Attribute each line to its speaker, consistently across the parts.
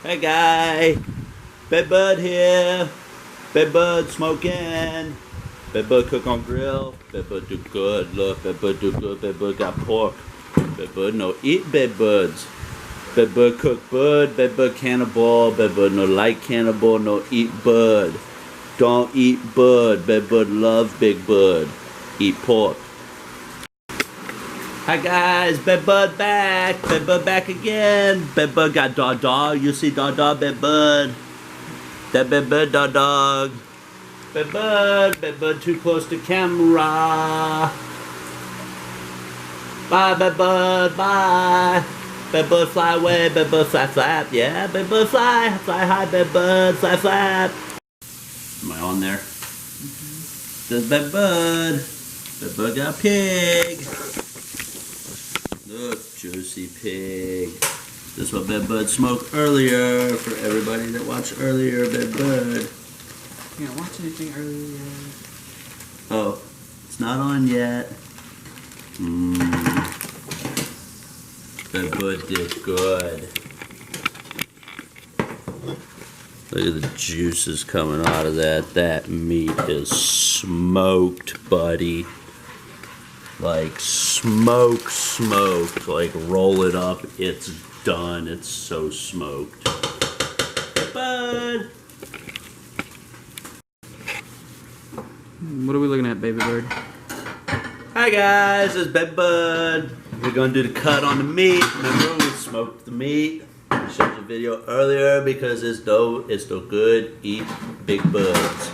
Speaker 1: Hey guy, Bedbud here. Bedbud smoking. Bedbud cook on grill. Bedbud do good. Look, Bedbud do good. Bedbud got pork. Bedbud no eat bedbuds. Bedbud cook bud. Bedbud cannibal. Bedbud no like cannibal. No eat bud. Don't eat bud. Bedbud love big bud. Eat pork. Hi guys, Bedbud back. Bedbud back again. Bedbud got dog. You see dog, Bedbud. That Bedbud dog. Bedbud too close to camera. Bye Bedbud, bye. Bedbud fly away, Bedbud flap. Yeah, Bedbud fly high, Bedbud flap. Am I on there? There's Bedbud. Bedbud got a pig. Look, juicy pig. This is what Bedbud smoked earlier for everybody that watched earlier, Bedbud.
Speaker 2: You didn't watch anything earlier.
Speaker 1: Oh, it's not on yet. Bedbud did good. Look at the juices coming out of that. That meat is smoked, buddy. Like smoked. Like roll it up. It's done. It's so smoked. Bedbud.
Speaker 2: What are we looking at, baby bird?
Speaker 1: Hi guys, it's Bedbud. We're gonna do the cut on the meat. Remember, we smoked the meat. I showed you a video earlier because it's still good. Eat big buds.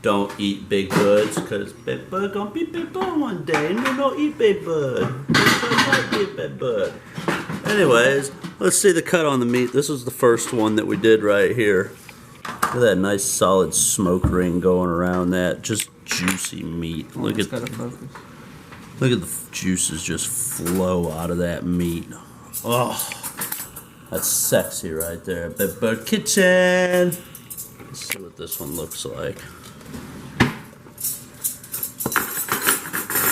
Speaker 1: Don't eat big buds, because Bedbud gonna be big bud one day. And you don't eat big bud. Bedbud might be a big bud. Anyways, let's see the cut on the meat. This was the first one that we did right here. Look at that nice solid smoke ring going around that. Just juicy meat. Look at the juices just flow out of that meat. Oh, that's sexy right there. Bedbud Kitchen. Let's see what this one looks like.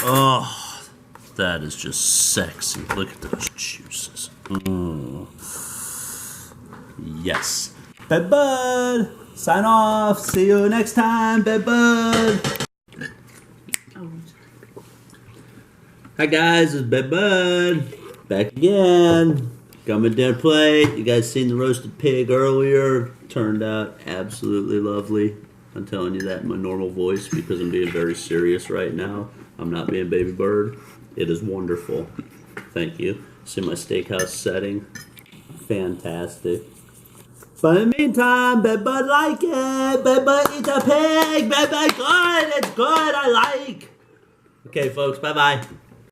Speaker 1: Oh, that is just sexy. Look at those juices. Yes. Bedbud, sign off. See you next time, Bedbud. Hi guys, it's Bedbud. Back again. Got my dinner plate. You guys seen the roasted pig earlier. Turned out absolutely lovely. I'm telling you that in my normal voice because I'm being very serious right now. I'm not being baby bird. It is wonderful. Thank you. See my steakhouse setting. Fantastic. But in the meantime, Bedbud like it. Bedbud eats a pig. Bedbud good. It's good. I like. Okay, folks. Bye-bye.